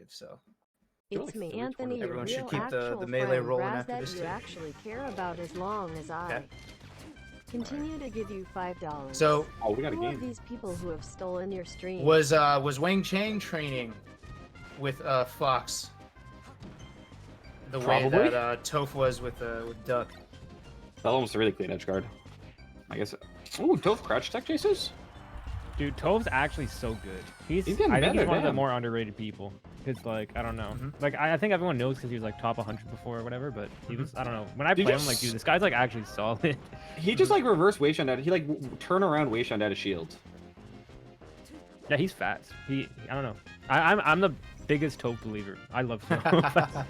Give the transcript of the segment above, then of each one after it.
wave, so It's me, Anthony, your everyone real should keep actual the melee friend, rolling Raz, after that this you too. actually care about as long as I Okay. continue to give you $5. So Oh, we got a Who are game. these people who have stolen your stream? was WhangChang training with Fox the way Probably. that Toph was with Duck. That one was a really clean edge guard. I guess. Ooh, Toph crouch tech chases? Dude, Toph's actually so good. He's getting I think he's better, one of the damn. more underrated people. Cause like I don't know, like I think everyone knows because he was like top 100 before or whatever. But he was I don't know. When I play him, I'm like, dude, this guy's like actually solid. He just like reverse wave shot out. He like turn around wave shot out of shield. Yeah, he's fast. I don't know. I'm the biggest Toph believer. I love Toph.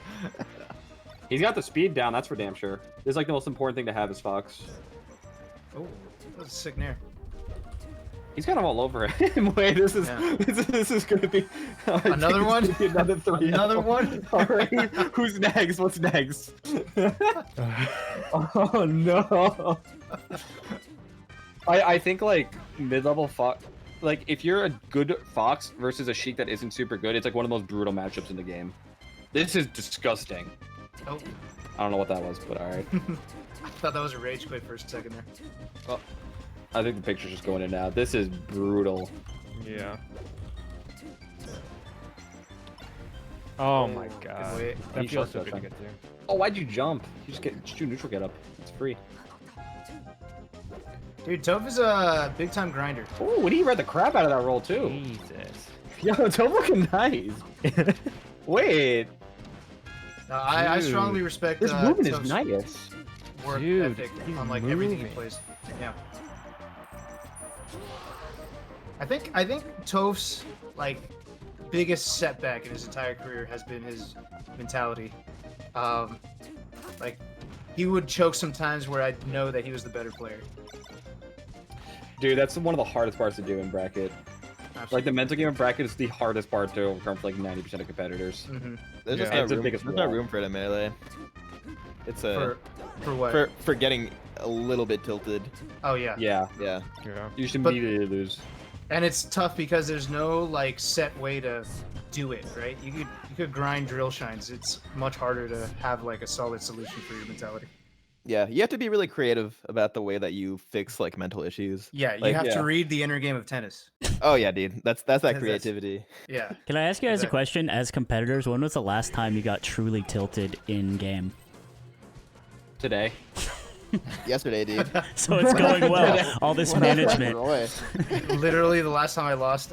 He's got the speed down. That's for damn sure. This is like the most important thing to have is Fox. Oh, that was a sick nair. He's kind of all over him. Wait, this is Yeah. this is gonna be Another one? Another three. Another one? All right. Who's next? What's next? Oh no. I think like mid-level Fox. Like if you're a good Fox versus a Sheik that isn't super good, it's like one of the most brutal matchups in the game. This is disgusting. Oh, I don't know what that was, but all right. I thought that was a rage quit for a second there. Well, I think the picture's just going in now. This is brutal. Yeah. Oh my god. wait. That He feels shot so that good to time. get to. Oh, why'd you jump? You just do neutral get up. It's free. Dude, Toph is a big time grinder. Oh, and he read the crap out of that roll too. Jesus. Yo, Toph looking nice. Wait, I Dude. strongly respect this movement is Toph's nice. work Dude, ethic he's on like everything he moving. plays. Yeah. I think Toph's like biggest setback in his entire career has been his mentality. Like he would choke sometimes where I'd know that he was the better player. Dude, that's one of the hardest parts to do in bracket. Absolutely. Like the mental game of bracket is the hardest part to overcome for like 90% of competitors. Mm-hmm. There's just Yeah. It's the no room. biggest There's no wall. room for it in melee. It's a For what? for getting a little bit tilted. Oh yeah. Yeah, Yeah. Yeah. you should But- immediately lose. And it's tough because there's no like set way to do it, right? You could grind drill shines. It's much harder to have like a solid solution for your mentality. Yeah, you have to be really creative about the way that you fix like mental issues. Yeah, you Like, have yeah. to read the inner game of tennis. Oh yeah, dude. That's that That's- creativity. Yeah. Can I ask you guys a Exactly. question? As competitors, when was the last time you got truly tilted in game? Today. Yesterday, dude. So it's going well. All this management. Roy. Literally the last time I lost.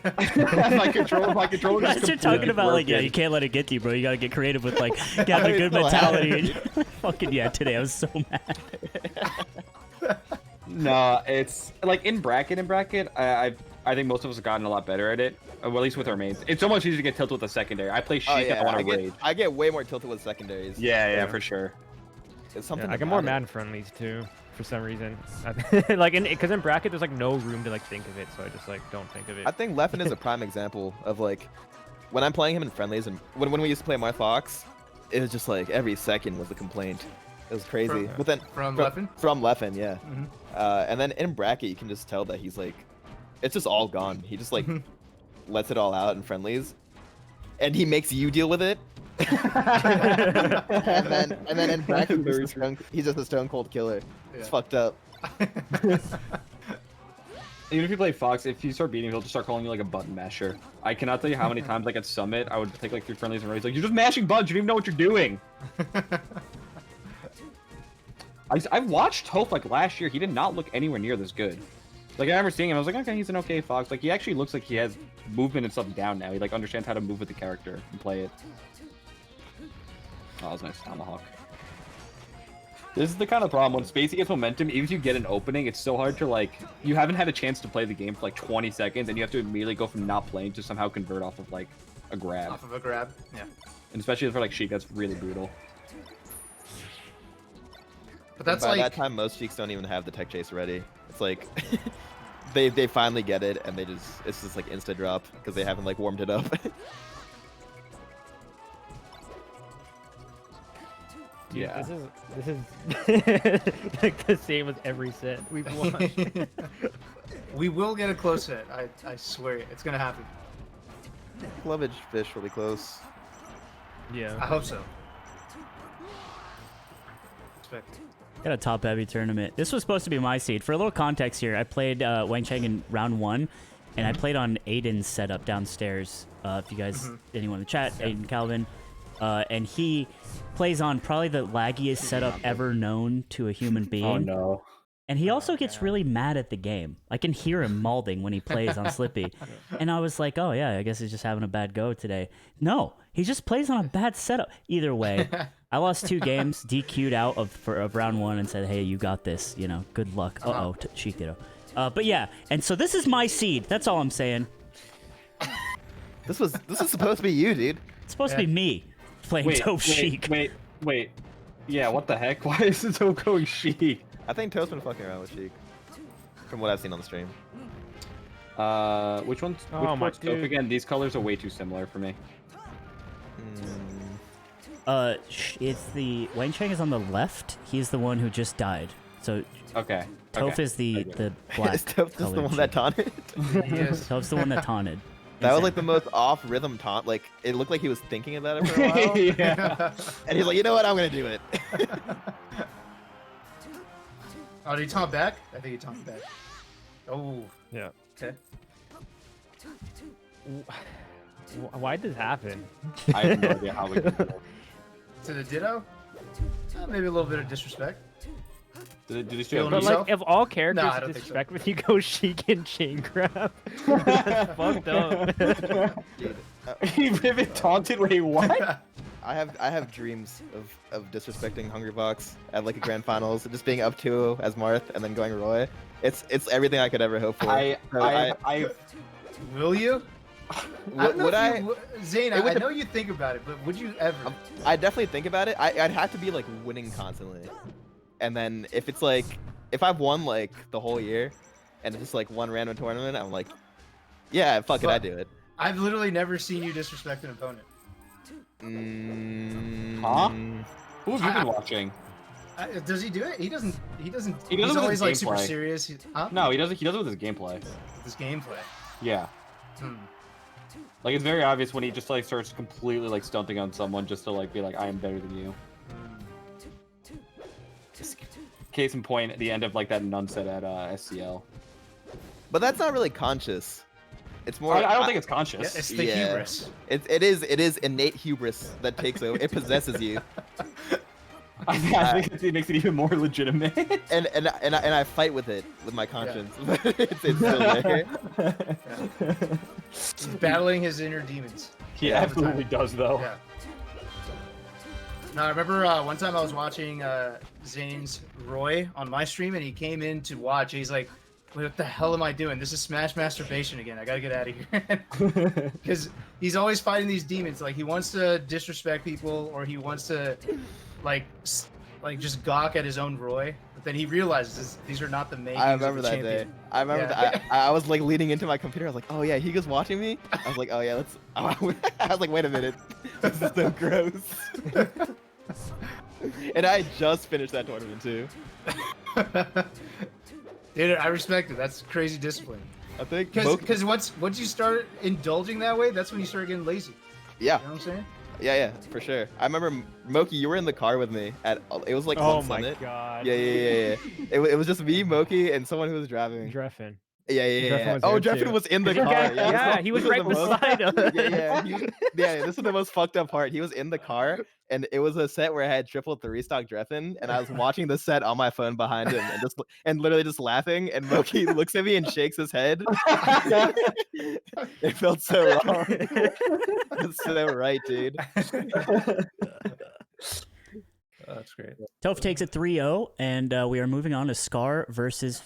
my controller That's just what you're talking completely about. Like, yeah, broken. you can't let it get to you, bro. You gotta get creative with like having a good still mentality. have And fucking yeah, today I was so mad. No, it's like in bracket. I think most of us have gotten a lot better at it. Well, at least with our mains. It's so much easier to get tilted with a secondary. I play Sheik Oh if I yeah, want to rage. I get way more tilted with secondaries. Yeah, for sure. It's something. Yeah, I get more about it. Madden friendlies too, for some reason. Like, because in bracket, there's like no room to like think of it, so I just like don't think of it. I think Leffen is a prime example of like when I'm playing him in friendlies and when we used to play my Fox, it was just like every second was a complaint. It was crazy. From- But then from Leffen? From Leffen, yeah. Mhm. And then in bracket, you can just tell that he's like, it's just all gone. He just like lets it all out in friendlies, and he makes you deal with it. and then in bracket, he's just a stone cold killer. It's Yeah. fucked up. Even if you play Fox, if you start beating him, he'll just start calling you like a button masher. I cannot tell you how many times like at Summit, I would take like 3 friendlies and he's like, "You're just mashing buttons. You don't even know what you're doing." I watched Toph like last year. He did not look anywhere near this good. Like I remember seeing him, I was like, okay, he's an okay Fox. Like he actually looks like he has movement and stuff down now. He like understands how to move with the character and play it. Oh, that was nice down the hawk. This is the kind of problem when Spacey gets momentum. Even if you get an opening, it's so hard to like. You haven't had a chance to play the game for like 20 seconds, and you have to immediately go from not playing to somehow convert off of like a grab. Off of a grab. Yeah. And especially for like Sheik, that's really brutal. But that's By like that time, most Sheiks don't even have the tech chase ready. It's like they finally get it, and it's just like insta drop because they haven't like warmed it up. Dude, Yeah. This is like the same as every set we've watched. we will get a close hit. I swear it's gonna happen. Lovage fish really close. Yeah. I hope so. Expect. Got a top heavy tournament. This was supposed to be my seed. For a little context here, I played WhangChang in round 1, and I played on Aiden's setup downstairs. If you guys, anyone in the chat, Aiden Calvin. And he plays on probably the laggiest setup ever known to a human being. Oh no. And he also gets really mad at the game. I can hear him malding when he plays on Slippy. And I was like, oh yeah, I guess he's just having a bad go today. No, he just plays on a bad setup. Either way, I lost 2 games, DQ'd out of round 1 and said, hey, you got this, you know, good luck. Uh-oh, Sheik ditto. But yeah, and so this is my seed. That's all I'm saying. This is supposed to be you, dude. It's supposed to be me playing Toph Sheik. Wait. Yeah, what the heck? Why is it so going Sheik? I think Toph's been fucking around with Sheik. From what I've seen on the stream. Which one's Oh, my one's Toph dude. again? These colors are way too similar for me. It's the WhangChang is on the left. He's the one who just died. So Okay. Toph okay. is the Is black Toph just the colored one that taunted? Yes. Toph's the one that taunted. That was like the most off-rhythm taunt. Like, it looked like he was thinking about it for a while. Yeah. And he's like, you know what? I'm gonna do it. Oh, did he taunt back? I think he taunted back. Oh, Yeah. okay. Why did this happen? I have no idea how we did it. To the ditto? Maybe a little bit of disrespect. Did he Feeling still But yourself? like, if all characters No, I don't think so. disrespect with you, go Sheik and chain grab. That's fucked up. Dude, He vivid taunted. Wait, what? I have dreams of disrespecting Hungrybox at like a grand finals, just being up 2 as Marth and then going Roy. It's everything I could ever hope for. So Will you? would I? Zane, It I would- know you think about it, but would you ever? I definitely think about it. I'd have to be like winning constantly, and then if it's like if I've won like the whole year, and it's just like one random tournament, I'm like, yeah, fuck it, I do it. I've literally never seen you disrespect an opponent. Huh? Who have you been watching? Does he do it? He doesn't. He doesn't. He does it He's with always his like super gameplay. serious. Huh? No, he does it. He does it with his gameplay. His gameplay. Yeah. Hmm. Like it's very obvious when he just like starts completely like stunting on someone just to like be like, I am better than you. Case in point, at the end of like that nun set at SCL. But that's not really conscious. It's more. I don't think it's Yeah, conscious. it's the Yeah. hubris. It is innate hubris that takes over. It possesses you. I think it makes it even more legitimate. And I fight with it with my conscience. it's still there. He's battling his inner demons. He Yeah, all the time. absolutely does, though. Yeah. No, I remember one time I was watching Zane's Roy on my stream, and he came in to watch. He's like, "Wait, what the hell am I doing? This is Smash Masturbation again. I gotta get out of here." Because he's always fighting these demons. Like he wants to disrespect people, or he wants to, like just gawk at his own Roy. But then he realizes these are not the main. I remember that day. I remember Yeah. I was like leaning into my computer. I was like, oh yeah, he was watching me. I was like, oh yeah, let's. I was like, wait a minute, this is so gross. And I just finished that tournament too. Dude, I respect it. That's crazy discipline. I think. Because once you start indulging that way, that's when you start getting lazy. Yeah, You know what I'm saying? yeah, for sure. I remember Moki, you were in the car with me at. It was like Oh on my Summit. god. Yeah. It was just me, Moki, and someone who was driving. Dreffin. Yeah. Dreffin was Oh, there, Dreffin too. was in the car. Yeah, he was this right the most- beside us. Yeah. This is the most fucked up part. He was in the car, and it was a set where I had triple 3-stock Dreffin, and I was watching the set on my phone behind him, and literally just laughing. And Moki looks at me and shakes his head. It felt so wrong. It's so right, dude. Oh, that's great. Toph takes it 3-0, and we are moving on to Scar versus